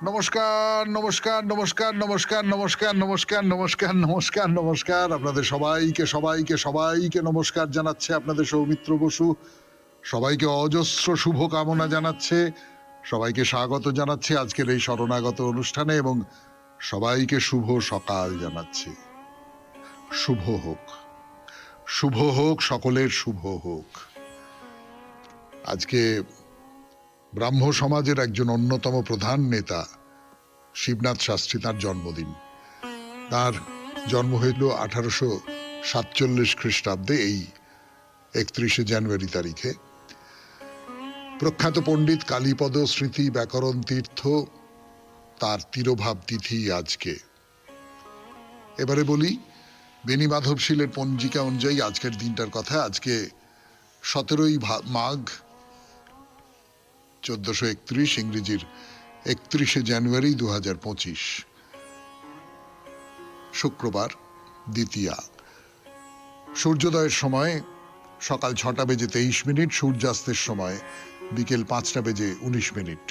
নমস্কার নমস্কার নমস্কার নমস্কার নমস্কার নমস্কার নমস্কার নমস্কার নমস্কার আপনাদের সবাইকে সবাইকে সবাইকে নমস্কার জানাচ্ছে আপনাদের সৌমিত্র বসু। সবাইকে অজস্র শুভ কামনা জানাচ্ছে, সবাইকে স্বাগত জানাচ্ছে আজকের এই শরণাগত অনুষ্ঠানে এবং সবাইকে শুভ সকাল জানাচ্ছে। শুভ হোক, শুভ হোক, সকলের শুভ হোক। আজকে ব্রাহ্ম সমাজের একজন অন্যতম প্রধান নেতা শিবনাথ শাস্ত্রী, তার জন্মদিন। তার জন্ম হয়েছিল 1847 খ্রিস্টাব্দে এই 31শে জানুয়ারি তারিখে। প্রখ্যাত পণ্ডিত কালীপদ স্মৃতি ব্যাকরণ তীর্থ, তার তিরোভাব তিথি আজকে। এবারে বলি বেনি মাধবশীলের পঞ্জিকা অনুযায়ী আজকের দিনটার কথা। আজকে 17ই মাঘ 1431, ইংরেজির 31শে জানুয়ারি 2025, শুক্রবার, দ্বিতীয়া। সূর্যোদয়ের সময় সকাল 6টা বেজে 23 মিনিট, সূর্যাস্তের সময় বিকেল 5টা বেজে 19 মিনিট।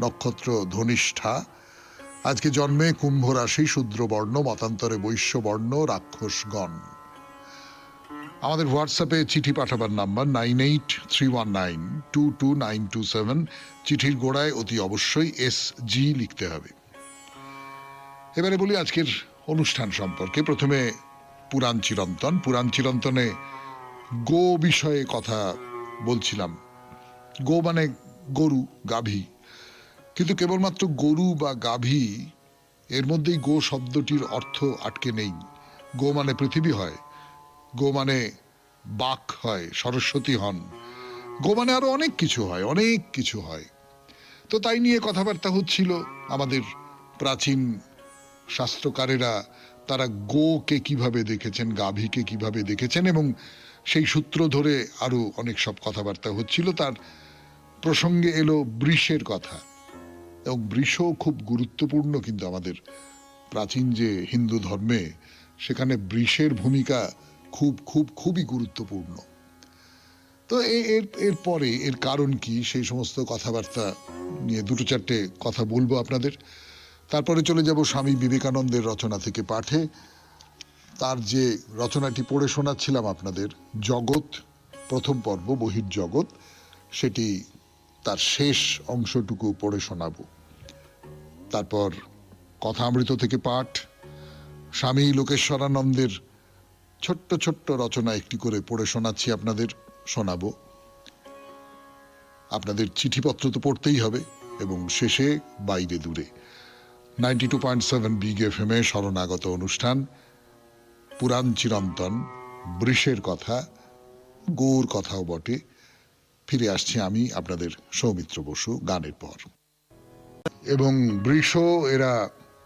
নক্ষত্র ধনিষ্ঠা। আজকে জন্মে কুম্ভ রাশি, শূদ্রবর্ণ, মতান্তরে বৈশ্যবর্ণ, রাক্ষসগণ। আমাদের হোয়াটসঅ্যাপে চিঠি পাঠাবার নাম্বার 9831922927। চিঠির গোড়ায় অতি অবশ্যই SG লিখতে হবে। এবারে বলি আজকের অনুষ্ঠান সম্পর্কে। প্রথমে পুরাণ চিরন্তন। পুরাণ চিরন্তনে গো বিষয়ে কথা বলছিলাম। গো মানে গরু, গাভী। কিন্তু কেবলমাত্র গরু বা গাভী, এর মধ্যেই গো শব্দটির অর্থ আটকে নেই। গো মানে পৃথিবী হয়, গো মানে বাক হয়, সরস্বতী হন, গো মানে আরো অনেক কিছু হয়, অনেক কিছু হয়। তো তাই নিয়ে কথাবার্তা হচ্ছিল। আমাদের প্রাচীন শাস্ত্রকারেরা তারা গোকে কিভাবে দেখেছেন, গাভীকে কিভাবে দেখেছেন, এবং সেই সূত্র ধরে আরো অনেক সব কথাবার্তা হচ্ছিল। তার প্রসঙ্গে এলো বৃষের কথা, এবং বৃষ খুব গুরুত্বপূর্ণ। কিন্তু আমাদের প্রাচীন যে হিন্দু ধর্মে, সেখানে বৃষের ভূমিকা খুব খুব খুবই গুরুত্বপূর্ণ। তো এর পরে এর কারণ কি, সেই সমস্ত কথাবার্তা নিয়ে দুটো চারটে কথা বলবো আপনাদের। তারপরে চলে যাব স্বামী বিবেকানন্দের রচনা থেকে পাঠে। তার যে রচনাটি পড়ে শোনাচ্ছিলাম আপনাদের, জগৎ, প্রথম পর্ব বহির্জগৎ, সেটি তার শেষ অংশটুকু পড়ে শোনাবো। তারপর কথামৃত থেকে পাঠ, স্বামী লোকেশ্বরানন্দের ছোট্ট ছোট্ট রচনা একটি করে পড়ে শোনাচ্ছি আপনাদের, শোনাবো। আপনাদের চিঠিপত্র তো পড়তেই হবে। এবং শেষে বাইরে দূরে 92.7 বিগ FM এ শরণাগত অনুষ্ঠান পুরাণ চিরন্তন, বৃষের কথা, গৌর কথাও বটে। ফিরে আসছি আমি আপনাদের সৌমিত্র বসু গানের পর। এবং বৃষ এরা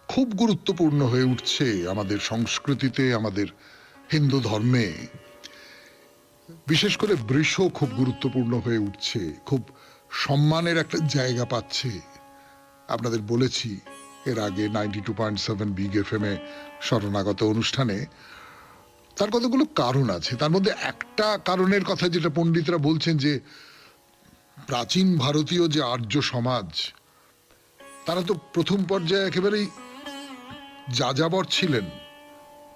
খুব গুরুত্বপূর্ণ হয়ে উঠছে আমাদের সংস্কৃতিতে, আমাদের হিন্দু ধর্মে। বিশেষ করে বৃষ খুব গুরুত্বপূর্ণ হয়ে উঠছে, খুব সম্মানের একটা জায়গা পাচ্ছে। আপনাদের বলেছি এর আগে 92.7 বিগ FM এ শরণাগত অনুষ্ঠানে। তার কতগুলো কারণ আছে। তার মধ্যে একটা কারণের কথা যেটা পণ্ডিতরা বলছেন, যে প্রাচীন ভারতীয় যে আর্য সমাজ, তারা তো প্রথম পর্যায়ে একেবারেই যাযাবর ছিলেন,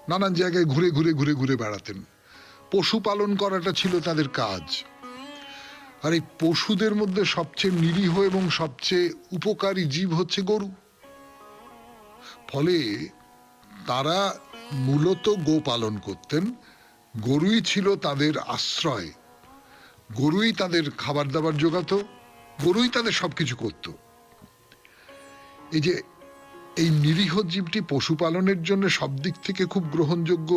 নানান জায়গায় ঘুরে ঘুরে ঘুরে ঘুরে বেড়াতেন। পশুপালন করাটা ছিল তাদের কাজ। আর এই পশুদের মধ্যে সবচেয়ে নিরীহ এবং সবচেয়ে উপকারী জীব হচ্ছে গরু। ফলে তারা মূলত গো পালন করতেন। গরুই ছিল তাদের আশ্রয়, গরুই তাদের খাবার দাবার জোগাতো, গরুই তাদের সবকিছু করত। এই যে এই নিরীহ জীবটি পশুপালনের জন্য সব দিক থেকে খুব গ্রহণযোগ্য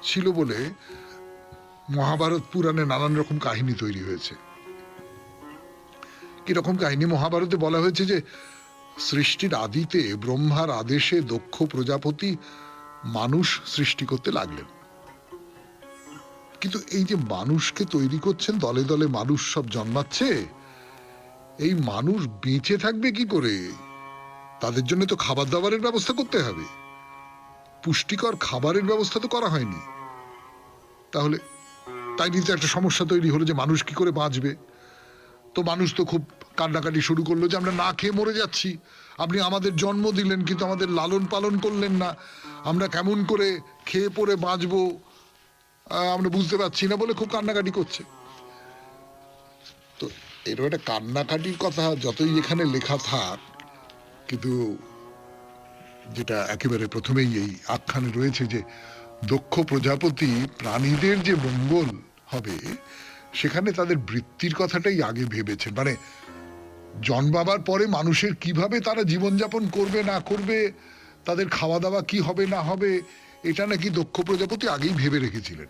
ছিল বলে মহাভারত পুরাণে নানান রকম কাহিনী তৈরি হয়েছে। কিরকম কাহিনী? মহাভারতে বলা হয়েছে যে সৃষ্টির আদিতে ব্রহ্মার আদেশে দক্ষ প্রজাপতি মানুষ সৃষ্টি করতে লাগলেন। কিন্তু এই যে মানুষকে তৈরি করছেন, দলে দলে মানুষ সব জন্মাচ্ছে, এই মানুষ বেঁচে থাকবে কি করে? তাদের জন্য তো খাবার দাবারের ব্যবস্থা করতে হবে, পুষ্টিকর খাবারের ব্যবস্থা তো করা হয়নি। তাহলে তাই নিয়ে একটা সমস্যা তৈরি হলো যে মানুষ কি করে বাঁচবে। তো মানুষ তো খুব কান্নাকাটি শুরু করলো যে আমরা না খেয়ে মরে যাচ্ছি, আপনি আমাদের জন্ম দিলেন কিন্তু আমাদের লালন পালন করলেন না, আমরা কেমন করে খেয়ে পরে বাঁচবো আমরা বুঝতে পারছি না বলে খুব কান্নাকাটি করছে। তো এরকম একটা কান্নাকাটির কথা যতই এখানে লেখা থাক, কিন্তু যেটা একেবারে প্রথমেই এই আখ্যানে রয়েছে যে দক্ষ প্রজাপতি প্রাণীদের যে মঙ্গল হবে সেখানে তাদের বৃত্তির কথাটাই আগে ভেবেছেন। মানে জন্মাবার পরে মানুষের কিভাবে তারা জীবনযাপন করবে না করবে, তাদের খাওয়া দাওয়া কি হবে না হবে, এটা নাকি দক্ষ প্রজাপতি আগেই ভেবে রেখেছিলেন।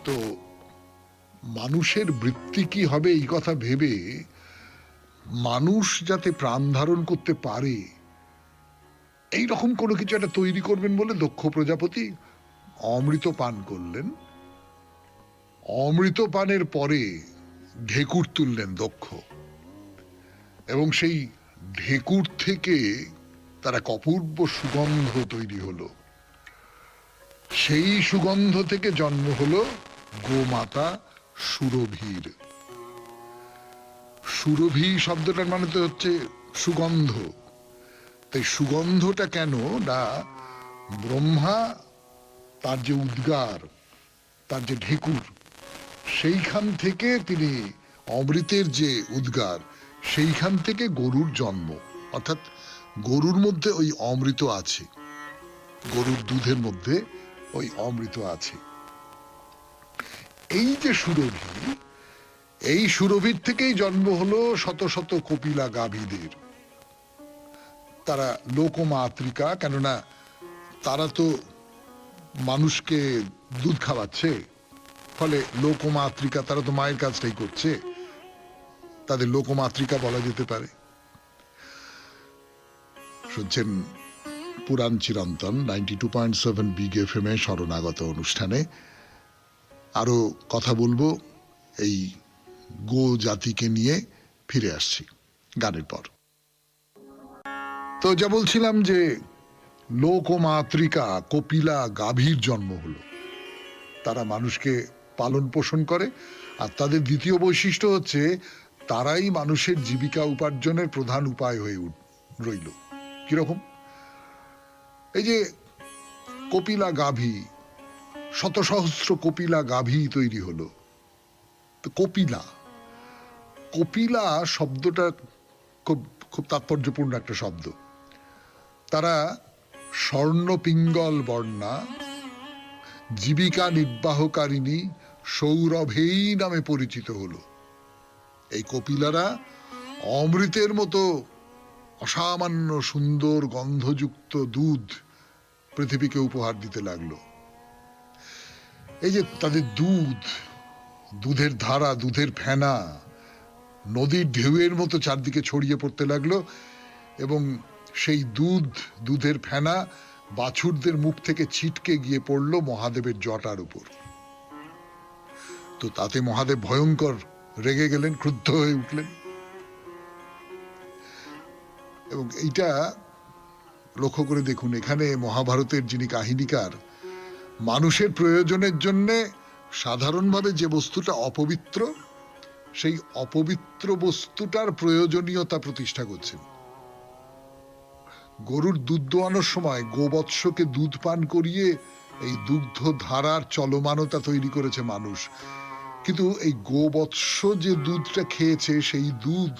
তো মানুষের বৃত্তি কি হবে এই কথা ভেবে মানুষ যাতে প্রাণ ধারণ করতে পারে এই রকম কোনো কিছু একটা তৈরি করবেন বলে দক্ষ প্রজাপতি অমৃত পান করলেন। অমৃত পানের পরে ঢেকুর তুললেন দক্ষ, এবং সেই ঢেকুর থেকে তার এক অপূর্ব সুগন্ধ তৈরি হলো। সেই সুগন্ধ থেকে জন্ম হলো গোমাতা সুরভির। সুরভি শব্দটার মানে তো হচ্ছে সুগন্ধ। তাই সুগন্ধটা কেন না, ব্রহ্মা তার যে উদ্গার, তার যে ঢেকুর, সেইখান থেকে তিনি অমৃতের যে উদ্গার, সেইখান থেকে গরুর জন্ম। অর্থাৎ গরুর মধ্যে ওই অমৃত আছে, গরুর দুধের মধ্যে ওই অমৃত আছে। এই যে সুরভি, এই সুরভির থেকেই জন্ম হলো শত শত কপিলা গাভীদের। তারা লোকমাতৃকা, কেননা তারা তো মানুষকে দুধ খাওয়াচ্ছে, ফলে লোকমাতৃকা, তারা তো মায়ের কাজটাই করছে, তাদের লোকমাতৃকা বলা যেতে পারে। শুনছেন পুরাণ চিরন্তন 92.7 বিগ এফএম এ শরণাগত অনুষ্ঠানে। আরো কথা বলবো এই গো জাতিকে নিয়ে, ফিরে আসছি গানের পর। তো যা বলছিলাম যে লোকমাতৃকা কপিলা গাভীর জন্ম হলো, তারা মানুষকে পালন পোষণ করে। আর তাদের দ্বিতীয় বৈশিষ্ট্য হচ্ছে তারাই মানুষের জীবিকা উপার্জনের প্রধান উপায় হয়ে রইল। কিরকম? এই যে কপিলা গাভী, শত সহস্র কপিলা গাভী তৈরি হলো। তো কপিলা, কপিলা শব্দটা খুব খুব তাৎপর্যপূর্ণ একটা শব্দ। তারা স্বর্ণ পিঙ্গল বর্ণা, জীবিকা নির্বাহকারিণী সৌরভেই নামে পরিচিত হলো। এই কপিলারা অমৃতের মতো অসামান্য সুন্দর গন্ধযুক্ত দুধ পৃথিবীকে উপহার দিতে লাগলো। এই যে তাদের দুধ, দুধের ধারা, দুধের ফেনা নদীর ঢেউয়ের মতো চারদিকে ছড়িয়ে পড়তে লাগলো, এবং সেই দুধ, দুধের ফেনা বাছুরদের মুখ থেকে ছিটকে গিয়ে পড়ল মহাদেবের জটার উপর। তো তাতে মহাদেব ভয়ঙ্কর রেগে গেলেন, ক্রুদ্ধ হয়ে উঠলেন। এবং এইটা লক্ষ্য করে দেখুন, এখানে মহাভারতের যিনি কাহিনীকার, মানুষের প্রয়োজনের জন্য সাধারণভাবে যে বস্তুটা অপবিত্র, সেই অপবিত্র বস্তুটার প্রয়োজনীয়তা প্রতিষ্ঠা করছেন। গরুর দুধ দোয়ানোর সময় গোবৎসকে দুধ পান করিয়ে এই দুগ্ধ ধারার চলমানতা তৈরি করেছে মানুষ। কিন্তু এই গোবৎস যে দুধটা খেয়েছে, সেই দুধ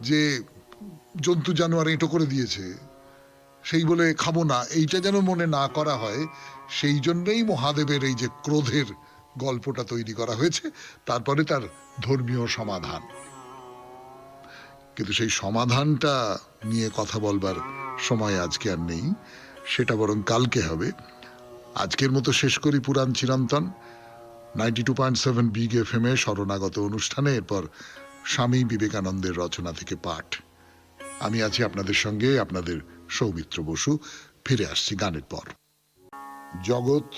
যে জন্তু জানোয়ার এঁটো করে দিয়েছে, সেই বলে খাবো না, এইটা যেন মনে না করা হয়, সেই জন্যই মহাদেবের এই যে ক্রোধের গল্পটা তৈরি করা হয়েছে, তারপরে তার ধর্মীয় সমাধান। কিন্তু সেই সমাধানটা নিয়ে কথা বলবার সময় আজকে আর নেই, সেটা বরং কালকে হবে। আজকের মতো শেষ করি পুরাণ চিরন্তন 92.7 বিগ এফএম এ শরণাগত অনুষ্ঠানে। এরপর স্বামী বিবেকানন্দের রচনা থেকে পাঠ। আমি আছি আপনাদের সঙ্গে, আপনাদের সৌমিত্র বসু। ফিরে আসছি গানের পর। জগৎ,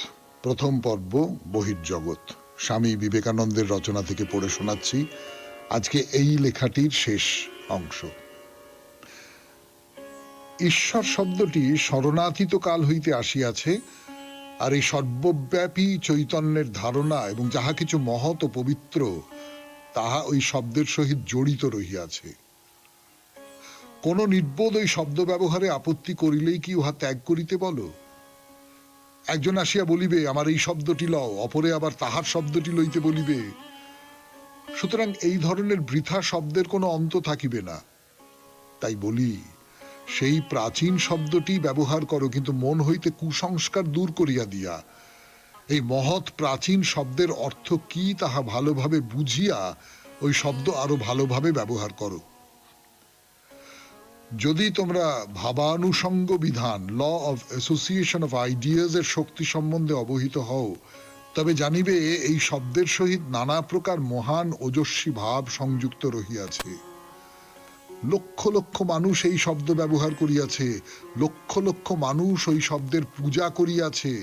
প্রথম পর্ব, বহির্জগৎ, স্বামী বিবেকানন্দের রচনা থেকে পড়ে শোনাচ্ছি আজকে এই লেখাটির শেষ অংশ। ঈশ্বর শব্দটি শরণাতীত কাল হইতে আসিয়াছে, আর এই সর্বব্যাপী চৈতন্যের ধারণা এবং যাহা কিছু মহৎ ও পবিত্র তাহা ওই শব্দের সহিত জড়িত রহিয়াছে। কোন নির্বোধ ওই শব্দ ব্যবহারে আপত্তি করিলেই কি উহা ত্যাগ করিতে বলো? একজন আসিয়া বলিবে আমার এই শব্দটি লও, অপরে আবার তাহার শব্দটি লইতে বলিবে। সুতরাং এই ধরনের বৃথা শব্দের কোনো অন্ত থাকিবে না। তাই বলি, সেই প্রাচীন শব্দটি ব্যবহার করো, কিন্তু মন হইতে কুসংস্কার দূর করিয়া দিয়া এই মহৎ প্রাচীন শব্দের অর্থ কি তাহা ভালোভাবে বুঝিয়া ওই শব্দ আরো ভালোভাবে ব্যবহার করো। যদি তোমরা ভাবানুষঙ্গ বিধান, law of association of ideas এর শক্তি সম্বন্ধে অবহিত হও, তবে জানিবে এই শব্দের সহিত নানা প্রকার মহান ওজস্বী ভাব সংযুক্ত রহিয়াছে। লক্ষ লক্ষ মানুষ এই শব্দ ব্যবহার করিয়াছে, লক্ষ লক্ষ মানুষ ওই শব্দের পূজা করিয়াছে,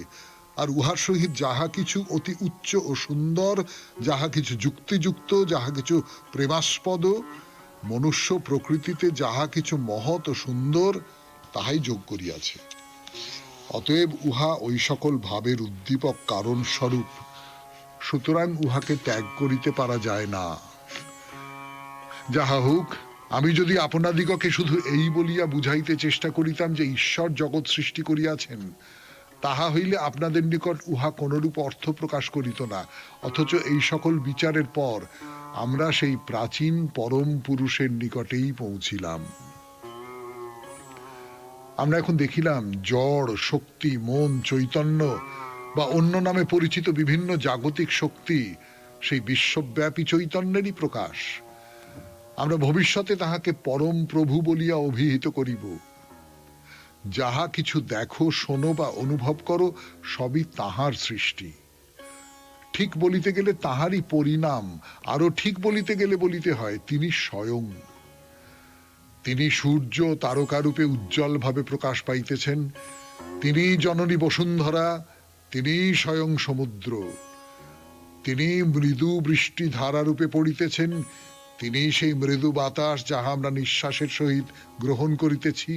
আর উহার সহিত যাহা কিছু অতি উচ্চ ও সুন্দর, যাহা কিছু যুক্তিযুক্ত, যাহা কিছু প্রেমাস্পদ, মনুষ্য প্রকৃতিতে যাহা কিছু মহৎ ও সুন্দর, তাহাই যোগ করিয়াছে। অতএব উহা ওই সকল ভাবের উদ্দীপক কারণ স্বরূপ, সুতরাং উহাকে ত্যাগ করিতে পারা যায় না। যাহা হোক, আমি যদি আপনাদিগকে শুধু এই বলিয়া বুঝাইতে চেষ্টা করিতাম যে ঈশ্বর জগৎ সৃষ্টি করিয়াছেন, তাহা হইলে আপনাদের নিকট উহা কোনরূপ অর্থ প্রকাশ করিত না। অথচ এই সকল বিচারের পর আমরা সেই প্রাচীন পরম পুরুষের নিকটেই পৌঁছিলাম। আমরা এখন দেখিলাম জড়, শক্তি, মন, চৈতন্য বা অন্য নামে পরিচিত বিভিন্ন জাগতিক শক্তি সেই বিশ্বব্যাপী চৈতন্যেরই প্রকাশ। আমরা ভবিষ্যতে তাহাকে পরম প্রভু বলিয়া অভিহিত করিব। যাহা কিছু দেখো, শোনো বা অনুভব করো, সবই তাহার সৃষ্টি। ঠিক বলিতে গেলে তাহারই পরিণাম, আরো ঠিক বলিতে গেলে বলিতে হয় তিনি স্বয়ং। তিনি সূর্য তারকারূপে উজ্জ্বল ভাবে প্রকাশ পাইতেছেন, তিনি জননী বসুন্ধরা, তিনি স্বয়ং সমুদ্র। তিনি মৃদু বৃষ্টি ধারারূপে পড়িতেছেন, তিনি সেই মৃদু বাতাস যাহা আমরা নিঃশ্বাসের সহিত গ্রহণ করিতেছি,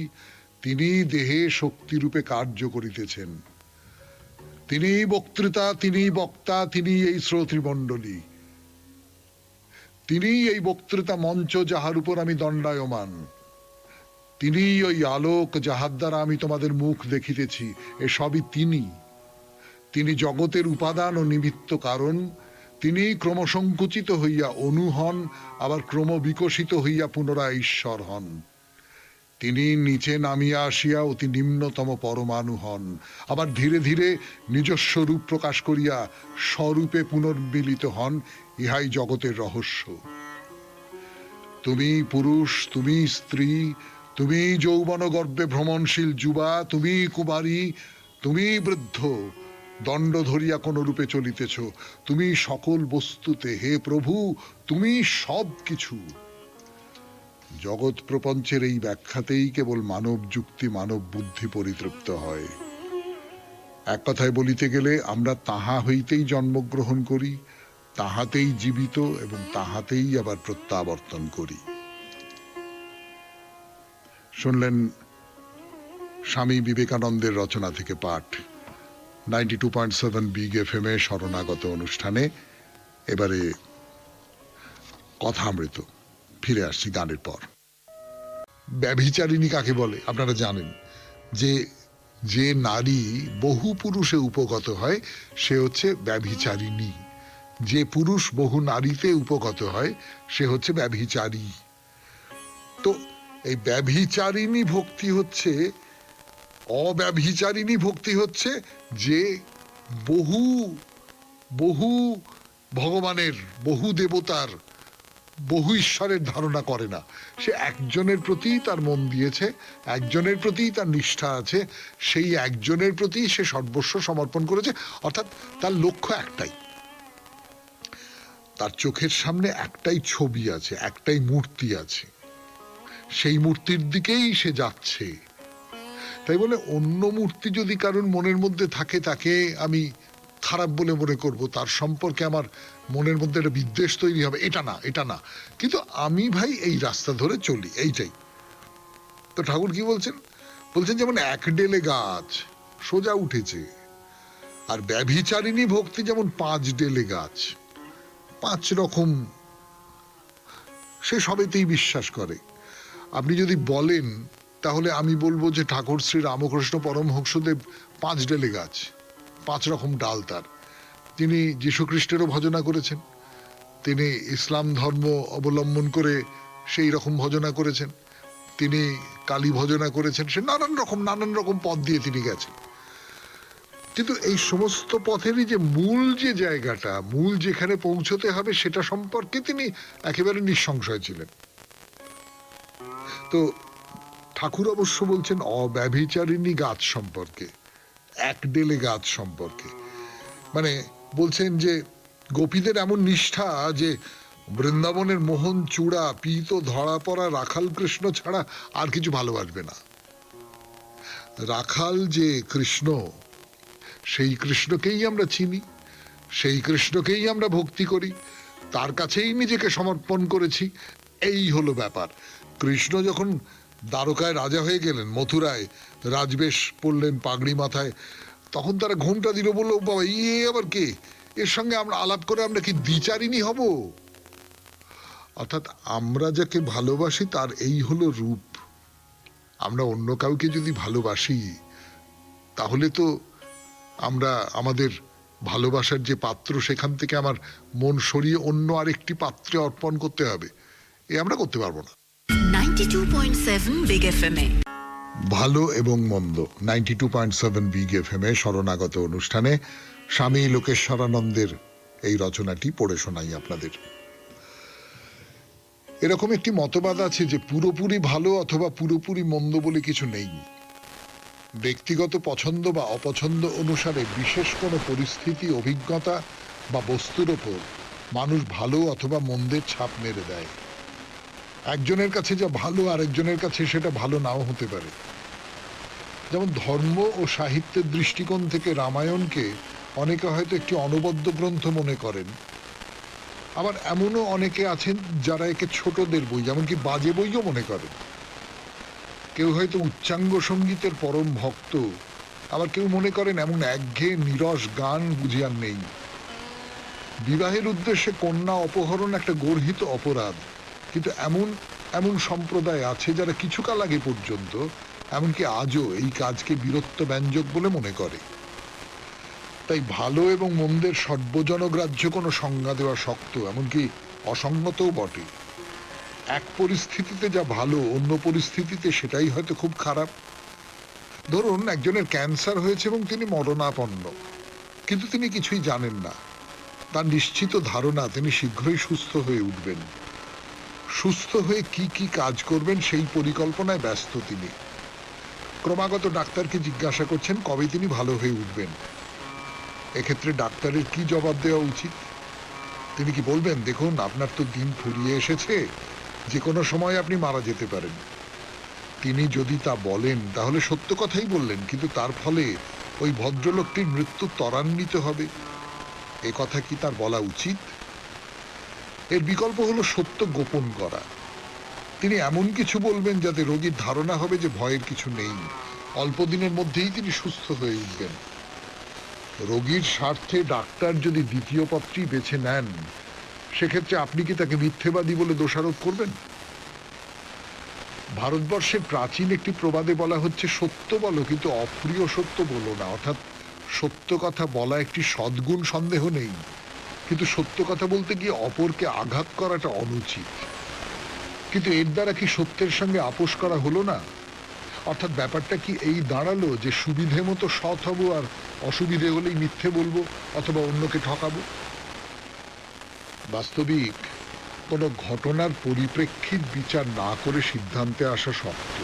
তিনি দেহে শক্তিরূপে কার্য করিতেছেন। তিনি বক্তৃতা, তিনি বক্তা, তিনি এই শ্রোতৃমণ্ডলী, তিনি এই বক্তৃতা মঞ্চ যাহার উপর আমি দণ্ডায়মান, তিনি ওই আলোক যাহার দ্বারা আমি তোমাদের মুখ দেখিতেছি, এসবই তিনি। তিনি জগতের উপাদান ও নিমিত্ত কারণ। তিনি ক্রমসংকুচিত হইয়া অনু হন, আবার ক্রম বিকশিত হইয়া পুনরায় ঈশ্বর হন। তিনি নিচে নামিয়া আসিয়া অতি নিম্নতম পরমাণু হন, আবার ধীরে ধীরে নিজস্ব রূপ প্রকাশ করিয়া স্বরূপে পুনর্মিলিত হন। ইহাই জগতের রহস্য। তুমি পুরুষ, তুমি স্ত্রী, তুমি যৌবন গর্ভে ভ্রমণশীল যুবা, তুমি কুমারী, তুমি বৃদ্ধ, দণ্ড ধরিয়া কোন রূপে চলিতেছ, তুমি সকল বস্তুতে, হে প্রভু তুমি সব কিছু। জগৎ প্রপঞ্চের এই ব্যাখ্যাতেই কেবল মানব যুক্তি, মানব বুদ্ধি পরিতৃপ্ত হয়। এক কথায় বলিতে গেলে আমরা তাহা হইতেই জন্মগ্রহণ করি, তাহাতেই জীবিত এবং তাহাতেই আবার প্রত্যাবর্তন করি। শুনলেন স্বামী বিবেকানন্দের রচনা থেকে পাঠ 92.7 বিগ এফএম এ শরণাগত অনুষ্ঠানে। এবারে কথামৃত, ফিরে আসছি গানের পর। ব্যভিচারিণী কাকে বলে আপনারা জানেন, যে যে নারী বহু পুরুষে উপগত হয় সে হচ্ছে ব্যভিচারিণী। যে পুরুষ বহু নারীতে উপগত হয় সে হচ্ছে ব্যভিচারী। তো এই ব্যভিচারিণী ভক্তি হচ্ছে, অব্যভিচারিণী ভক্তি হচ্ছে যে বহু বহু ভগবানের, বহু দেবতার, বহু ঈশ্বরের ধারণা করে না। সে একজনের প্রতি তার মন দিয়েছে, একজনের প্রতি তার নিষ্ঠা আছে, সেই একজনের প্রতি সে সর্বস্ব সমর্পণ করেছে। অর্থাৎ তার লক্ষ্য একটাই, তার চোখের সামনে একটাই ছবি আছে, একটাই মূর্তি আছে, সেই মূর্তির দিকেই সে যাচ্ছে। তাই বলে অন্য মূর্তি যদি কারণ মনের মধ্যে থাকে তাকে আমি খারাপ বলে মনে করব, তার সম্পর্কে আমার মনের মধ্যে একটা বিদ্বেষ তৈরি হবে, এটা না, এটা না। কিন্তু আমি ভাই এই রাস্তা ধরে চলি, এইটাই তো। ঠাকুর কি বলছেন? বলছেন যেমন এক ডেলে গাছ সোজা উঠেছে, আর ব্যভিচারিণী ভক্তি যেমন 5 ডেলে গাছ, 5 রকম সে সবেতেই বিশ্বাস করে। আপনি যদি বলেন তাহলে আমি বলবো যে ঠাকুর শ্রী রামকৃষ্ণ পরমহংসদেব 5 ডেলে গাছ, 5 রকম ডাল তার। তিনি যীশু খ্রিস্টেরও ভজনা করেছেন, তিনি ইসলাম ধর্ম অবলম্বন করে সেই রকম ভজনা করেছেন, তিনি কালী ভজনা করেছেন, সে নানান রকম পথ দিয়ে তিনি গেছেন। কিন্তু এই সমস্ত পথেরই যে মূল যে জায়গাটা, মূল যেখানে পৌঁছতে হবে সেটা সম্পর্কে তিনি একেবারে নিঃসংশয় ছিলেন। তো ঠাকুর অবশ্য বলছেন অব্যভিচারিণী গাছ সম্পর্কে, 1 ডেলে গাছ সম্পর্কে। মানে বলছেন যে গোপীদের এমন নিষ্ঠা যে বৃন্দাবনের মোহন চূড়া পীত ধরা পড়া রাখাল কৃষ্ণ ছাড়া আর কিছু ভালোবাসবে না। রাখাল যে কৃষ্ণ, সেই কৃষ্ণকেই আমরা চিনি, সেই কৃষ্ণকেই আমরা ভক্তি করি, তার কাছেই নিজেকে সমর্পণ করেছি। এই হলো ব্যাপার। কৃষ্ণ যখন দ্বারকায় রাজা হয়ে গেলেন, মথুরায় রাজবেশ পড়লেন পাগড়ি মাথায়, তখন তারা ঘোমটা দিল, বললো বাবা ইয়ে আবার কে, এর সঙ্গে আমরা আলাপ করে আমরা কি দ্বিচারিণী হব? অর্থাৎ আমরা যাকে ভালোবাসি তার এই হলো রূপ। আমরা অন্য কাউকে যদি ভালোবাসি তাহলে তো আমরা আমাদের ভালোবাসার যে পাত্র সেখান থেকে আমার মন সরিয়ে অন্য আরেকটি পাত্রে অর্পণ করতে হবে, এ আমরা করতে পারবো না। 92.7 বিগ এফএম এ ভালো এবং মন্দ 92.7 বিগ এফএম এ শরণাগত অনুষ্ঠানে স্বামী লোকেশ্বরানন্দের এই রচনাটি পড়ে শোনাই আপনাদের। এরকম একটি মতবাদ আছে যে পুরোপুরি ভালো অথবা পুরোপুরি মন্দ বলে কিছু নেই। ব্যক্তিগত পছন্দ বা অপছন্দ অনুসারে বিশেষ কোনো পরিস্থিতি, অভিজ্ঞতা বা বস্তুর ওপর মানুষ ভালো অথবা মন্দের ছাপ মেরে দেয়। একজনের কাছে যা ভালো আরেকজনের কাছে সেটা ভালো নাও হতে পারে। যেমন ধর্ম ও সাহিত্যের দৃষ্টিকোণ থেকে রামায়ণকে অনেকে হয়তো একটি অনবদ্য গ্রন্থ মনে করেন, আবার এমনও অনেকে আছেন যারা একে ছোটদের বই, যেমনকি বাজে বইও মনে করেন। কেউ হয়তো উচ্চাঙ্গ সঙ্গীতের পরম ভক্ত, আবার কেউ মনে করেন এমন একঘেয়ে নিরস গান বুঝি আর নেই। বিবাহের উদ্দেশ্যে কন্যা অপহরণ একটা গর্হিত অপরাধ, কিন্তু এমন এমন সম্প্রদায় আছে যারা কিছুকাল আগে পর্যন্ত, এমনকি আজও, এই কাজকে বীরত্ব ব্যঞ্জক বলে মনে করে। তাই ভালো এবং মন্দের সর্বজনগ্রাহ্য কোনো সংজ্ঞা দেওয়া শক্ত, এমনকি অসঙ্গতও বটে। এক পরিস্থিতিতে যা ভালো অন্য পরিস্থিতিতে সেটাই হয়তো খুব খারাপ। ধরুন একজনের ক্যান্সার হয়েছে এবং তিনি মরণাপন্ন, কিন্তু তিনি কিছুই জানেন না। তার নিশ্চিত ধারণা তিনি শীঘ্রই সুস্থ হয়ে উঠবেন। সুস্থ হয়ে কি কি কাজ করবেন সেই পরিকল্পনায় ব্যস্ত তিনি। ক্রমাগত ডাক্তারকে জিজ্ঞাসা করছেন কবে তিনি ভালো হয়ে উঠবেন। এক্ষেত্রে ডাক্তারের কি জবাব দেওয়া উচিত? তিনি কি বলবেন, দেখুন আপনার তো দিন ফুরিয়ে এসেছে, যে কোনো সময় আপনি মারা যেতে পারেন? তিনি যদি তা বলেন তাহলে সত্য কথাই বললেন, কিন্তু তার ফলে ওই ভদ্রলোকটির মৃত্যু ত্বরান্বিত হবে। এ কথা কি তার বলা উচিত? এর বিকল্প হলো সত্য গোপন করা। তিনি এমন কিছু বলবেন যাতে রোগীর ধারণা হবে যে ভয়ের কিছু নেই, অল্প দিনের মধ্যেই তিনি সুস্থ হয়ে উঠবেন। রোগীর স্বার্থে ডাক্তার যদি দ্বিতীয় পথটি বেছে নেন, সেক্ষেত্রে আপনি কি তাকে মিথ্যেবাদী বলে দোষারোপ করবেন? ভারতবর্ষের প্রাচীন একটি প্রবাদে বলা হচ্ছে, সত্য বলো কিন্তু অপ্রিয় সত্য বলো না। অর্থাৎ সত্য কথা বলা একটি সদ্গুণ, সন্দেহ নেই, কিন্তু সত্য কথা বলতে গিয়ে অপরকে আঘাত করাটা অনুচিত। কিন্তু এর দ্বারা কি সত্যের সঙ্গে আপোষ করা হলো না? অর্থাৎ ব্যাপারটা কি এই দাঁড়ালো যে সুবিধে মতো সৎ হব আর অসুবিধে হলেই মিথ্যে বলবো অথবা অন্যকে ঠকাবো? বাস্তবিক কোনো ঘটনার পরিপ্রেক্ষিত বিচার না করে সিদ্ধান্তে আসা শক্ত।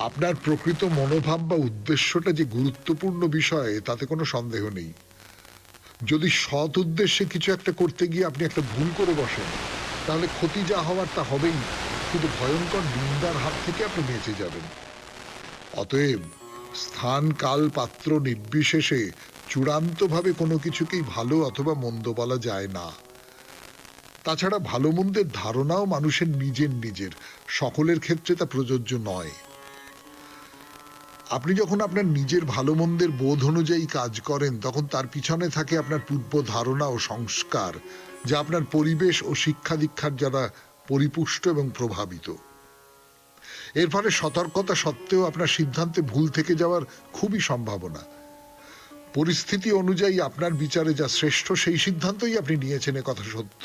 আপনার প্রকৃত মনোভাব বা উদ্দেশ্যটা যে গুরুত্বপূর্ণ বিষয়, তাতে কোনো সন্দেহ নেই। যদি সৎ উদ্দেশ্যে কিছু একটা করতে গিয়ে আপনি একটা ভুল করে বসেন, তাহলে ক্ষতি যা হওয়ার তা হবেই, কিন্তু ভয়ঙ্কর নিন্দার হাত থেকে আপনি বেঁচে যাবেন। অতএব স্থান কাল পাত্র নির্বিশেষে চূড়ান্তভাবে কোনো কিছুকেই ভালো অথবা মন্দ বলা যায় না। তাছাড়া ভালো মন্দের ধারণাও মানুষের নিজের, সকলের ক্ষেত্রে তা প্রযোজ্য নয়। আপনি যখন আপনার নিজের ভালো মন্দের বোধ অনুযায়ী কাজ করেন, তখন তার পিছনে থাকে আপনার পূর্ব ধারণা ও সংস্কার, যা আপনার পরিবেশ ও শিক্ষা দীক্ষার দ্বারা পরিপুষ্ট এবং প্রভাবিত। এর ফলে সতর্কতা সত্ত্বেও আপনার সিদ্ধান্তে ভুল থেকে যাওয়ার খুবই সম্ভাবনা। পরিস্থিতি অনুযায়ী আপনার বিচারে যা শ্রেষ্ঠ সেই সিদ্ধান্তই আপনি নিয়েছেন, এ কথা সত্য,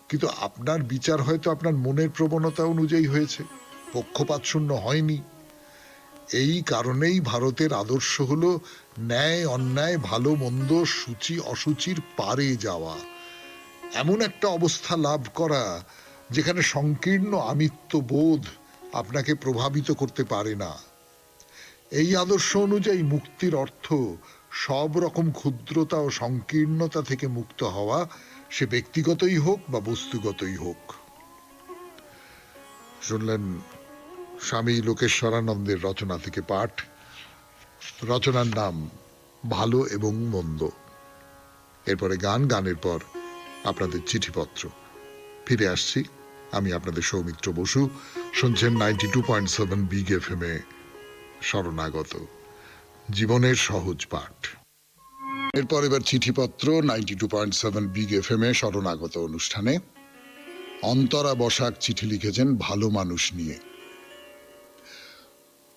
কিন্তু আপনার বিচার হয়তো আপনার মনের প্রবণতা অনুযায়ী হয়েছে, পক্ষপাত শূন্য হয়নি। এই কারণেই ভারতের আদর্শ হলো ন্যায় অন্যায়, ভালো মন্দ, সূচি অসুচির পারে যাওয়া, এমন একটা অবস্থা লাভ করা যেখানে সংকীর্ণ আমিত্ব বোধ আপনাকে প্রভাবিত করতে পারে না। এই আদর্শ অনুযায়ী মুক্তির অর্থ সব রকম ক্ষুদ্রতা ও সংকীর্ণতা থেকে মুক্ত হওয়া, সে ব্যক্তিগতই হোক বা বস্তুগতই হোক। শুনলেন স্বামী লোকেশ্বরানন্দের রচনা থেকে পাঠ। রচনার নাম ভালো এবং মন্দ। এরপরে গান, গানের পর আপনাদের চিঠিপত্র। ফিরে আসছি, আমি আপনাদের সৌমিত্র বসু। শুনছেন 92.7 বিগ এফএম এ শরণাগত, জীবনের সহজ পাঠ। এরপর এবার চিঠিপত্র 92.7 বিগ এফএম এ শরণাগত অনুষ্ঠানে। অন্তরা বসাক চিঠি লিখেছেন ভালো মানুষ নিয়ে।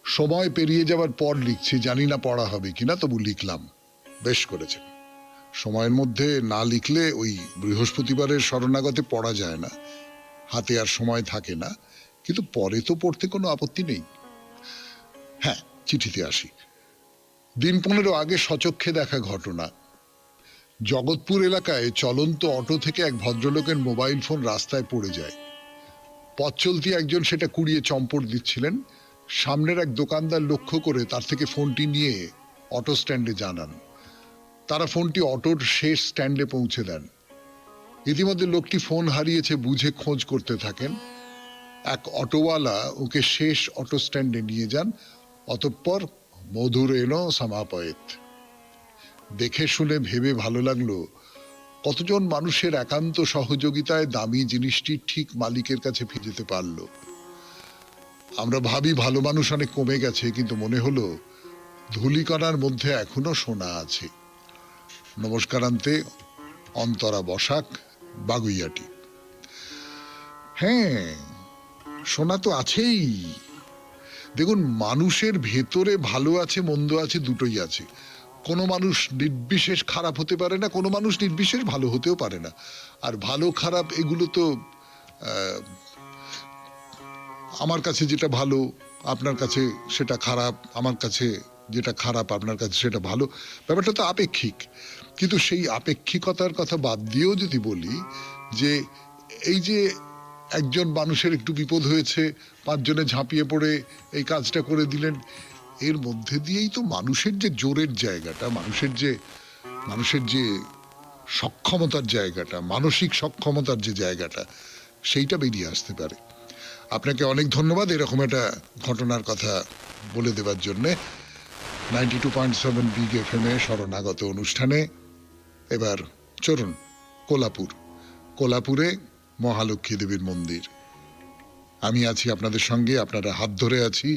সময় পেরিয়ে যাওয়ার পর লিখছি, জানি না পড়া হবে কিনা, তবু লিখলাম। বেশ করেছেন। সময়ের মধ্যে না লিখলে ওই বৃহস্পতিবারের শরণাগতে পড়া যায় না, হাতে আর সময় থাকে না, কিন্তু পরে তো পড়তে কোনো আপত্তি নেই। হ্যাঁ, চিঠিতে আসি। দিন 15 আগে সচক্ষে দেখা ঘটনা। জগৎপুর এলাকায় চলন্ত অটো থেকে এক ভদ্রলোকের মোবাইল ফোন রাস্তায় পড়ে যায়। পথ চলতি একজন সেটা কুড়িয়ে চম্পট দিচ্ছিলেন। সামনের এক দোকানদার লক্ষ্য করে তার থেকে ফোনটি নিয়ে অটো স্ট্যান্ডে জানান। তারা ফোনটি অটোর শেষ স্ট্যান্ডে পৌঁছে দেন। ইতিমধ্যে লোকটি ফোন হারিয়েছে বুঝে খোঁজ করতে থাকেন। এক অটোওয়ালা ওকে শেষ অটো স্ট্যান্ডে নিয়ে যান। অতঃপর মধুরেণ সমাপয়েত। দেখে শুনে ভেবে ভালো লাগলো, কতজন মানুষের একান্ত সহযোগিতায় দামি জিনিসটি ঠিক মালিকের কাছে ফিরে যেতে পারলো। আমরা ভাবি ভালো মানুষ অনেক কমে গেছে, কিন্তু মনে হলো ধূলিকণার মধ্যে এখনো সোনা আছে। নমস্কারান্তে, অন্তরা বসাক, বাগুইয়াটি। হ্যাঁ, সোনা তো আছেই। দেখুন, মানুষের ভেতরে ভালো আছে মন্দ আছে, দুটোই আছে। কোনো মানুষ নির্বিশেষ খারাপ হতে পারে না, কোনো মানুষ নির্বিশেষ ভালো হতেও পারে না। আর ভালো খারাপ এগুলো তো আমার কাছে যেটা ভালো আপনার কাছে সেটা খারাপ, আমার কাছে যেটা খারাপ আপনার কাছে সেটা ভালো, ব্যাপারটা তো আপেক্ষিক। কিন্তু সেই আপেক্ষিকতার কথা বাদ দিয়েও যদি বলি যে এই যে একজন মানুষের একটু বিপদ হয়েছে, 5 জনে ঝাঁপিয়ে পড়ে এই কাজটা করে দিলেন, এর মধ্যে দিয়েই তো মানুষের যে জোরের জায়গাটা, মানুষের যে সক্ষমতার জায়গাটা, মানসিক সক্ষমতার যে জায়গাটা, সেইটা বেরিয়ে আসতে পারে। আপনাকে অনেক ধন্যবাদ এরকম একটা ঘটনার কথা বলে দেওয়ার জন্যে। 92.7 বিগ এফএম এ শরণাগত অনুষ্ঠানে এবার চলুন কোলাপুরে মহালক্ষ্মী দেবীর মন্দির। আমি আছি আপনাদের সঙ্গে, আপনারা হাত ধরে আছি,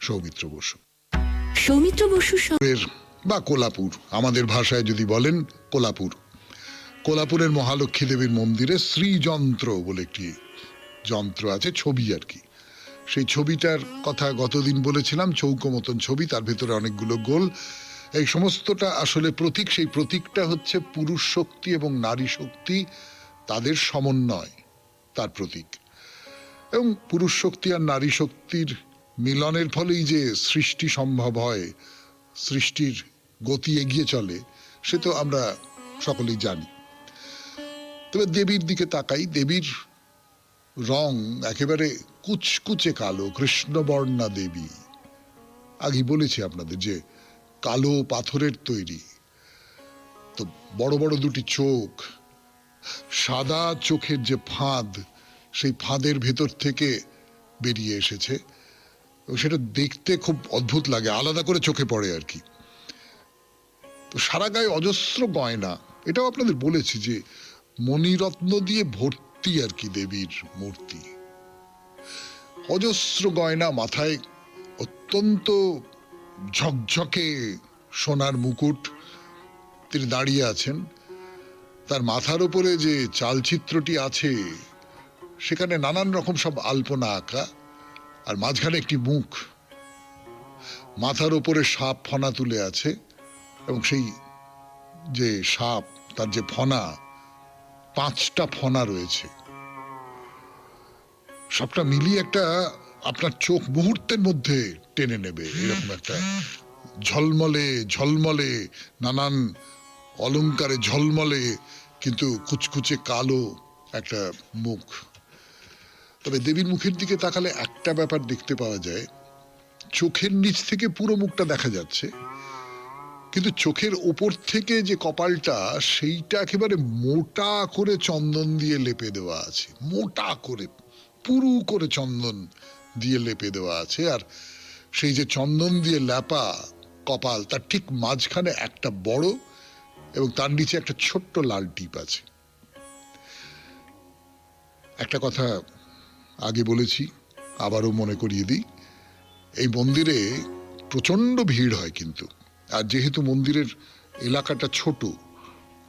সৌমিত্র বসু। সৌমিত্র বসু বা কোলাপুর, আমাদের ভাষায় যদি বলেন কোলাপুরের মহালক্ষ্মী দেবীর মন্দিরে শ্রীযন্ত্র বলে একটি যন্ত্র আছে, ছবি আর কি। সেই ছবিটার কথা গতদিন বলেছিলাম, চৌকো মতন ছবি, তার ভেতরে অনেকগুলো গোল। এই সমস্তটা আসলে প্রতীক। সেই প্রতীকটা হচ্ছে পুরুষ শক্তি এবং নারী শক্তি, তাদের সমন্বয়, তার প্রতীক। এবং পুরুষ শক্তি আর নারী শক্তির মিলনের ফলেই যে সৃষ্টি সম্ভব হয়, সৃষ্টির গতি এগিয়ে চলে, সে তো আমরা সকলেই জানি। তবে দেবীর দিকে তাকাই, দেবীর রং একেবারে কুচকুচে কালো, কৃষ্ণবর্ণা দেবী। আগে বলেছি আপনাদের যে কালো পাথরের তৈরি, তো বড় বড় দুটি চোখ, সাদা চোখের যে ফাঁদ, সেই ফাঁদের ভেতর থেকে বেরিয়ে এসেছে। সেটা দেখতে খুব অদ্ভুত লাগে, আলাদা করে চোখে পড়ে আর কি। তো সারা গায়ে অজস্র গয়না, এটাও আপনাদের বলেছি যে মণিরত্ন দিয়ে ভর্তি আর কি দেবীর মূর্তি। অজস্র গয়না, মাথায় অত্যন্ত ঝকঝকে সোনার মুকুট। তিনি দাঁড়িয়ে আছেন, তার মাথার উপরে যে চালচিত্রটি আছে সেখানে নানান রকম সব আলপনা আঁকা, আর মাঝখানে একটি মুখ, মাথার ওপরে সাপ ফনা তুলে আছে, এবং সেই যে সাপ তার যে ফনা, 5টা ফনা রয়েছে, সবটা মিলিয়ে একটা আপনার চোখ মুহূর্তের মধ্যে টেনে নেবে এরকম একটা ঝলমলে ঝলমলে, নানান অলংকারে ঝলমলে কিন্তু কুচকুচে কালো একটা মুখ। তবে দেবীর মুখের দিকে তাকালে একটা ব্যাপার দেখতে পাওয়া যায়, চোখের নিচ থেকে পুরো মুখটা দেখা যাচ্ছে, কিন্তু চোখের ওপর থেকে যে কপালটা, সেইটা একেবারে মোটা করে চন্দন দিয়ে লেপে দেওয়া আছে, মোটা করে পুরু করে চন্দন দিয়ে লেপে দেওয়া আছে। আর সেই যে চন্দন দিয়ে লেপা কপাল, তার ঠিক মাঝখানে একটা বড় এবং তার নিচে একটা ছোট্ট লাল টিপ আছে। একটা কথা আগে বলেছি, আবারও মনে করিয়ে দিই, এই মন্দিরে প্রচন্ড ভিড় হয় কিন্তু। আর যেহেতু মন্দিরের এলাকাটা ছোট,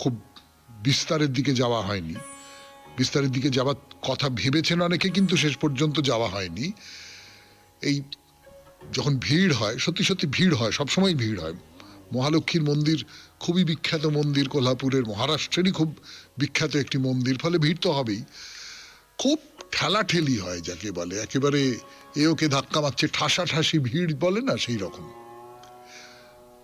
খুব বিস্তারের দিকে যাওয়া হয়নি, বিস্তারের দিকে যাওয়ার কথা ভেবেছেন অনেকে, কিন্তু শেষ পর্যন্ত যাওয়া হয়নি। এই যখন ভিড় হয়, সত্যি সত্যি ভিড় হয়, সবসময় ভিড় হয়। মহালক্ষ্মীর মন্দির খুবই বিখ্যাত মন্দির, কোল্হাপুরের, মহারাষ্ট্রেরই খুব বিখ্যাত একটি মন্দির, ফলে ভিড় তো হবেই। খুব ঠেলাঠেলি হয় যাকে বলে, একেবারে এ ওকে ধাক্কা মারছে, ঠাসাঠাসি ভিড় বলে না, সেই রকম।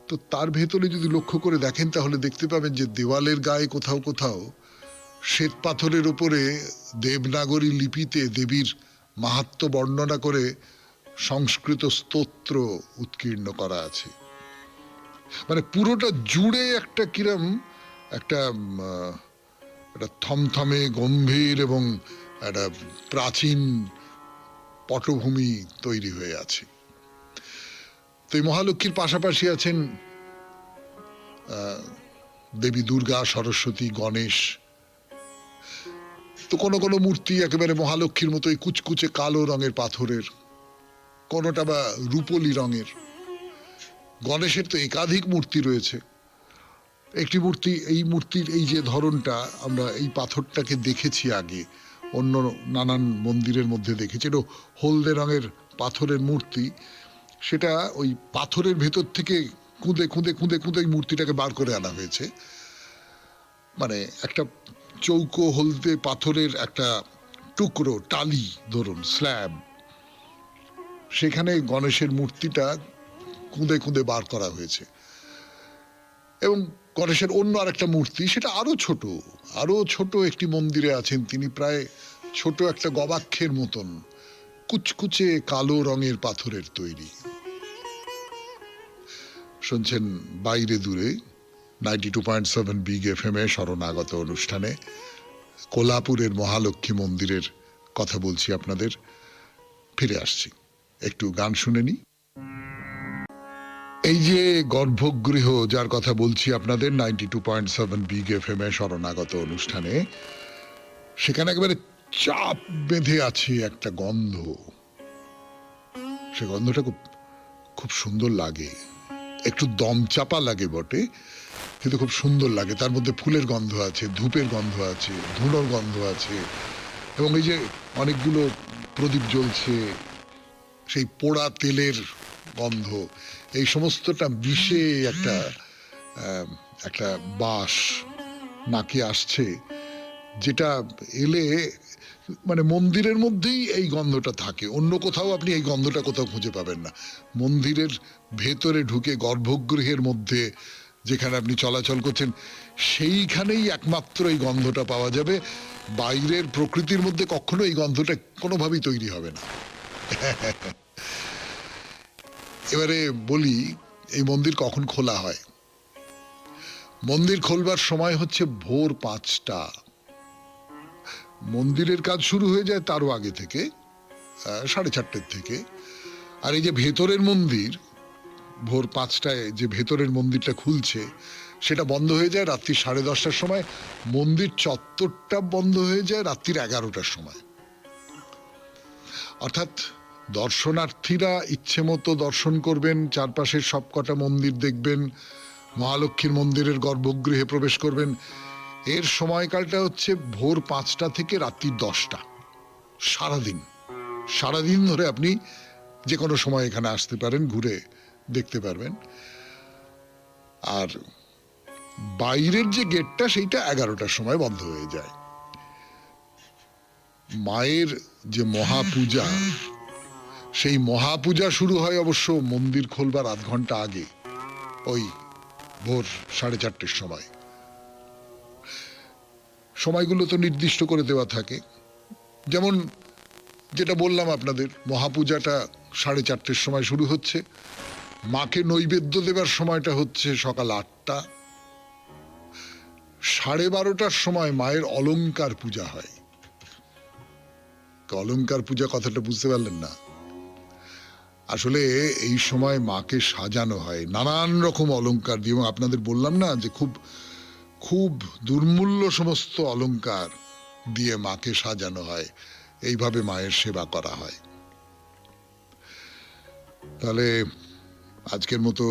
তো তার ভেতরে যদি লক্ষ্য করে দেখেন তাহলে দেখতে পাবেন যে দেওয়ালের গায়ে কোথাও কোথাও শ্বেত পাথরের উপরে দেবনাগরী লিপিতে দেবীর মাহাত্ম্য বর্ণনা করে সংস্কৃত স্তোত্র উৎকীর্ণ করা আছে। মানে পুরোটা জুড়ে একটা কিরম একটা থমথমে গম্ভীর এবং একটা প্রাচীন পটভূমি তৈরি হয়ে আছে। তো এই মহালক্ষ্মীর পাশাপাশি আছেন দেবী দুর্গা, সরস্বতী, গণেশ। তো কোনো কোনো মূর্তি একেবারে মহালক্ষ্মীর মতোই কুচকুচে কালো রঙের পাথরের, কোনোটা বা রূপলি রঙের। গণেশের তো একাধিক মূর্তি রয়েছে। একটি মূর্তি, এই মূর্তির এই যে ধরনটা, আমরা এই পাথরটাকে দেখেছি আগে অন্য নানান মন্দিরের মধ্যে দেখেছি, এটা হলদে রঙের পাথরের মূর্তি। সেটা ওই পাথরের ভেতর থেকে খুঁদে খুঁদে খুঁদে খুঁদে এই মূর্তিটাকে বার করে আনা হয়েছে। মানে একটা চৌকো হলদে পাথরের একটা টুকরো, টালি ধরুন, স্ল্যাব, সেখানে গণেশের মূর্তিটা খুঁদে খুঁদে বার করা হয়েছে। এবং গণেশের অন্য আরেকটা মূর্তি, সেটা আরো ছোট একটি মন্দিরে আছেন তিনি, প্রায় ছোট একটা গবাক্ষের মতন, কুচকুচে কালো রঙের পাথরের তৈরি। শুনছেন বাইরে দূরে 92.7 বিগ FM এ শরণাগত অনুষ্ঠানে কোল্হাপুরের মহালক্ষ্মী মন্দিরের কথা বলছি আপনাদের। ফিরে আসছি, একটু গান শুনে নি। এই যে গর্ভগৃহ যার কথা বলছি আপনাদের 92.7 বিগ FM এ শরণাগত অনুষ্ঠানে, সেখানে একেবারে চাপ বেঁধে আছে একটা গন্ধ। সে গন্ধটা খুব খুব সুন্দর লাগে, একটু দমচাপা লাগে বটে, কিন্তু খুব সুন্দর লাগে। তার মধ্যে ফুলের গন্ধ আছে, ধূপের গন্ধ আছে, ধুনোর গন্ধ আছে, এবং এই যে অনেকগুলো প্রদীপ জ্বলছে, সেই পোড়া তেলের গন্ধ, এই সমস্তটা মিশে একটা একটা বাস নাকে আসছে, যেটা এলে মানে মন্দিরের মধ্যেই এই গন্ধটা থাকে, অন্য কোথাও আপনি এই গন্ধটা কোথাও খুঁজে পাবেন না। মন্দিরের ভেতরে ঢুকে গর্ভগৃহের মধ্যে যেখানে আপনি চলাচল করছেন, সেইখানেই একমাত্র এই গন্ধটা পাওয়া যাবে। বাইরের প্রকৃতির মধ্যে কখনো এই গন্ধটা কোনোভাবেই তৈরি হবে না। এবারে বলি, এই মন্দির কখন খোলা হয়? মন্দির খোলবার সময় হচ্ছে ভোর 5টা। মন্দিরের কাজ শুরু হয়ে যায় তারও আগে থেকে, 4:30 থেকে। আর এই যে ভেতরের মন্দির, ভোর 5টায় যে ভেতরের মন্দিরটা খুলছে, সেটা বন্ধ হয়ে যায় রাত্রি 10:30টার সময়। মন্দির চত্বরটা বন্ধ হয়ে যায় রাত্রির 11টার সময়। অর্থাৎ দর্শনার্থীরা ইচ্ছে মতো দর্শন করবেন, চারপাশের সবকটা মন্দির দেখবেন, মহালক্ষ্মীর মন্দিরের গর্ভগৃহে প্রবেশ করবেন। এর সময়কালটা হচ্ছে ভোর 5টা থেকে রাত্রি 10টা। সারাদিন ধরে আপনি যে কোনো সময় এখানে আসতে পারেন, ঘুরে দেখতে পারবেন। আর বাইরের যে গেটটা সেইটা 11টার সময় বন্ধ হয়ে যায়। মায়ের যে মহাপূজা, সেই মহাপূজা শুরু হয় অবশ্য মন্দির খোলবার আধ ঘন্টা আগে, ওই ভোর 4:30 সময়। সময়গুলো তো নির্দিষ্ট করে দেওয়া থাকে, যেমন যেটা বললাম আপনাদের, মহাপূজাটা 4:30 সময় শুরু হচ্ছে, মাকে নৈবেদ্য দেবার সময়টা হচ্ছে সকাল 8টা, 12:30টার সময় মায়ের অলংকার পূজা হয়। অলংকার পূজা কথাটা বুঝতে পারলেন না? আসলে এই সময় মাকে সাজানো হয় নানান রকম অলংকার দিয়ে, এবং আপনাদের বললাম না যে খুব খুব দুর্মূল্য সমস্ত অলংকার দিয়ে মাকে সাজানো হয়, এইভাবে মায়ের সেবা করা হয়। তাহলে আজকের মতো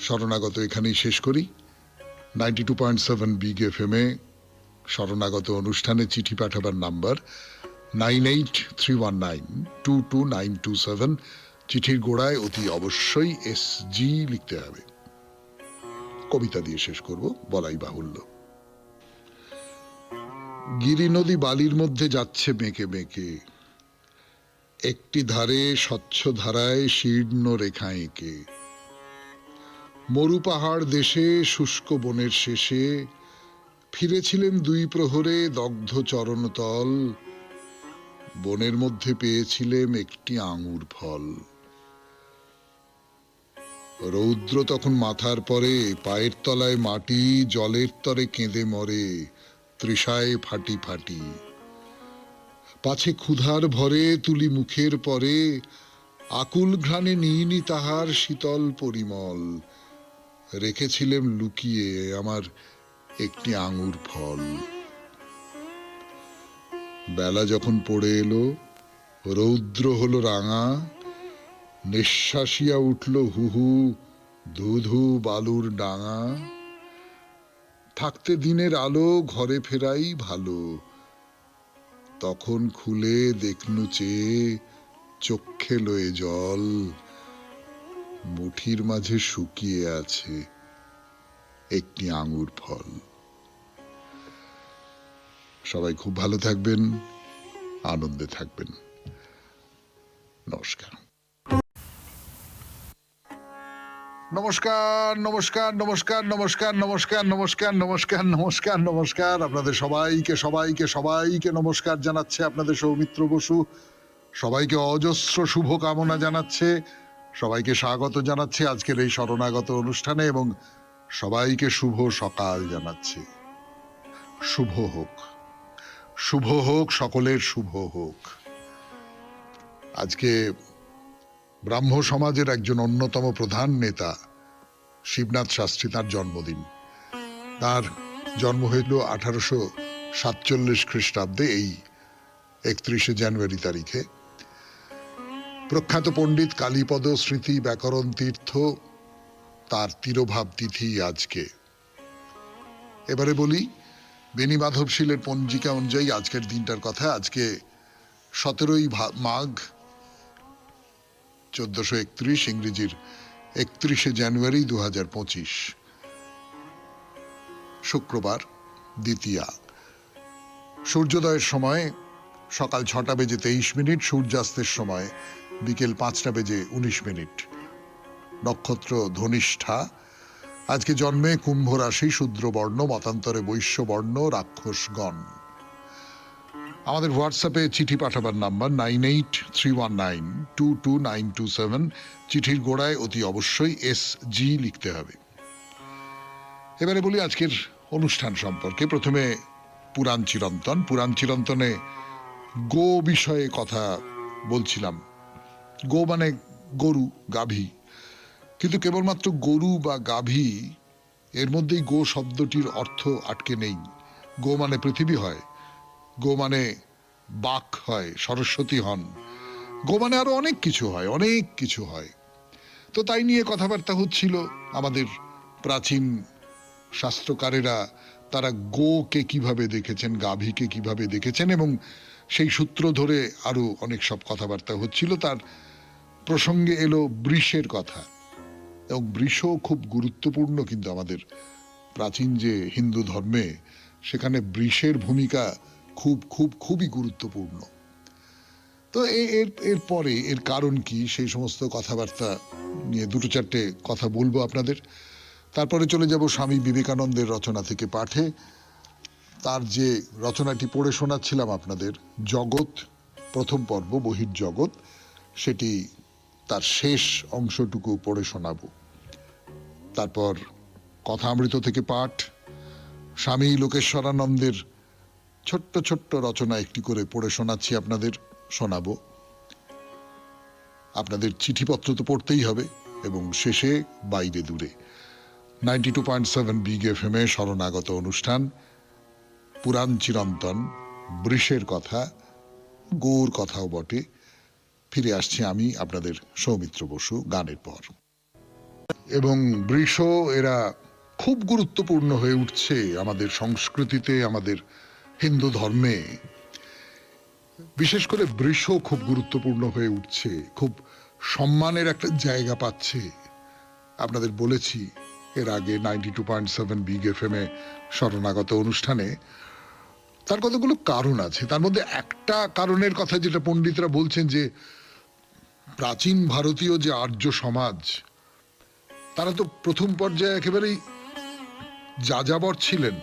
শরণাগত এখানেই শেষ করি। 92.7 বিগ FM এ শরণাগত অনুষ্ঠানে চিঠি পাঠাবার নাম্বার 9831922927। চিঠির গোড়ায় অতি অবশ্যই SG লিখতে হবে। কবিতা দিয়ে শেষ করব, বলাই বাহুল্য। গিরি নদী বালির মধ্যে যাচ্ছে বেঁকে বেঁকে, একটি ধারে স্বচ্ছ ধারায় শীর্ণ রেখা এঁকে। মরু পাহাড় দেশে শুষ্ক বনের শেষে ফিরেছিলেন 2 প্রহরে দগ্ধ চরণতল, বনের মধ্যে পেয়েছিলেন একটি আঙুর ফল। রৌদ্র তখন মাথার পরে, পায়ের তলায় মাটি, জলের তরে কেঁদে মরে তৃষায় ফাটি ফাটি। পাছে ক্ষুধার ভরে তুলি মুখের পরে, আকুল ঘ্রাণে নিইনি তাহার শীতল পরিমল। রেখেছিলেম লুকিয়ে আমার একটি আঙুর ফল। বেলা যখন পড়ে এলো, রৌদ্র হলো রাঙা, নিঃশ্বাসিয়া উঠল হুহু ধুধু বালুর ডাঙা। থাকতে দিনের আলো, ঘরে ফেরাই ভালো, তখন খুলে দেখনু চেয়ে চক্ষে লয়ে জল, মুঠির মাঝে শুকিয়ে আছে একটি আঙুর ফল। সবাই খুব ভালো থাকবেন, আনন্দে থাকবেন। নমস্কার। নমস্কার নমস্কার নমস্কার নমস্কার নমস্কার নমস্কার নমস্কার নমস্কার নমস্কার আপনাদের সবাইকে সবাইকে সবাইকে নমস্কার জানাচ্ছে আপনাদের সৌমিত্র বসু। সবাইকে অজস্র শুভ কামনা জানাচ্ছে, সবাইকে স্বাগত জানাচ্ছে আজকের এই শরণাগত অনুষ্ঠানে, এবং সবাইকে শুভ সকাল জানাচ্ছে। শুভ হোক, শুভ হোক, সকলের শুভ হোক। আজকে ব্রাহ্ম সমাজের একজন অন্যতম প্রধান নেতা শিবনাথ শাস্ত্রী, তার জন্মদিন। তার জন্ম হইল 1847 খ্রিস্টাব্দে এই 31শে জানুয়ারি তারিখে। প্রখ্যাত পণ্ডিত কালীপদ স্মৃতি ব্যাকরণ তীর্থ, তার তিরোভাব তিথি আজকে। এবারে বলি বেণী মাধবশীলের পঞ্জিকা অনুযায়ী আজকের দিনটার কথা। আজকে 17ই মাঘ 1431, ইংরেজির 31শে জানুয়ারি 2025, শুক্রবার, দ্বিতীয়া। সূর্যোদয়ের সময় সকাল 6:23, সূর্যাস্তের সময় বিকেল 5:19। নক্ষত্র ধনিষ্ঠা। আজকে জন্মে কুম্ভ রাশি, শূদ্রবর্ণ, মতান্তরে বৈশ্যবর্ণ, রাক্ষসগণ। আমাদের হোয়াটসঅ্যাপে চিঠি পাঠাবার নাম্বার 9831922927। চিঠির গোড়ায় অতি অবশ্যই SG লিখতে হবে। এবারে বলি আজকের অনুষ্ঠান সম্পর্কে। প্রথমে পুরাণ চিরন্তন। পুরাণ চিরন্তনে গো বিষয়ে কথা বলছিলাম। গো মানে গরু, গাভী, কিন্তু কেবলমাত্র গরু বা গাভী, এর মধ্যেই গো শব্দটির অর্থ আটকে নেই। গো মানে পৃথিবী হয়, গো মানে বাক হয়, সরস্বতী হন, গো মানে আরো অনেক কিছু হয়, অনেক কিছু হয়। তো তাই নিয়ে কথাবার্তা হচ্ছিল। আমাদের প্রাচীন শাস্ত্রকারেরা তারা গোকে কিভাবে দেখেছেন, গাভীকে কিভাবে দেখেছেন, এবং সেই সূত্র ধরে আরো অনেক সব কথাবার্তা হচ্ছিল। তার প্রসঙ্গে এলো বৃষের কথা, এবং বৃষ খুব গুরুত্বপূর্ণ কিন্তু আমাদের প্রাচীন যে হিন্দু ধর্মে, সেখানে বৃষের ভূমিকা খুব খুব খুবই গুরুত্বপূর্ণ। তো এর পরে এর কারণ কি, সেই সমস্ত কথাবার্তা নিয়ে দুটো চারটে কথা বলবো আপনাদের। তারপরে চলে যাব স্বামী বিবেকানন্দের রচনা থেকে পাঠে। তার যে রচনাটি পড়ে শোনাচ্ছিলাম আপনাদের, জগৎ, প্রথম পর্ব বহির্জগৎ, সেটি তার শেষ অংশটুকু পড়ে শোনাবো। তারপর কথামৃত থেকে পাঠ, স্বামী লোকেশ্বরানন্দের ছোট্ট ছোট্ট রচনা একটি করে পড়ে শোনাচ্ছি আপনাদের, শোনাবো। আপনাদের চিঠিপত্র তো পড়তেই হবে, এবং শেষে বাইরে দূরে 92.7 বিগ এফএম এ শরণাগত অনুষ্ঠান পুরাণ চিরন্তন, বৃষের কথা, গৌর কথাও বটে। ফিরে আসছি আমি আপনাদের সৌমিত্র বসু গানের পর। এবং বৃষ এরা খুব গুরুত্বপূর্ণ হয়ে উঠছে আমাদের সংস্কৃতিতে, আমাদের হিন্দু ধর্মে। বিশেষ করে বৃষ খুব গুরুত্বপূর্ণ হয়ে উঠছে, খুব সম্মানের একটা জায়গা পাচ্ছে। আপনাদের বলেছি এর আগে 92.7 বিগ এফএম এ শরণাগত অনুষ্ঠানে, তার কতগুলো কারণ আছে। তার মধ্যে একটা কারণের কথা যেটা পণ্ডিতরা বলছেন, যে প্রাচীন ভারতীয় যে আর্য সমাজ, তারা তো প্রথম পর্যায়ে একেবারেই যাযাবর ছিলেন।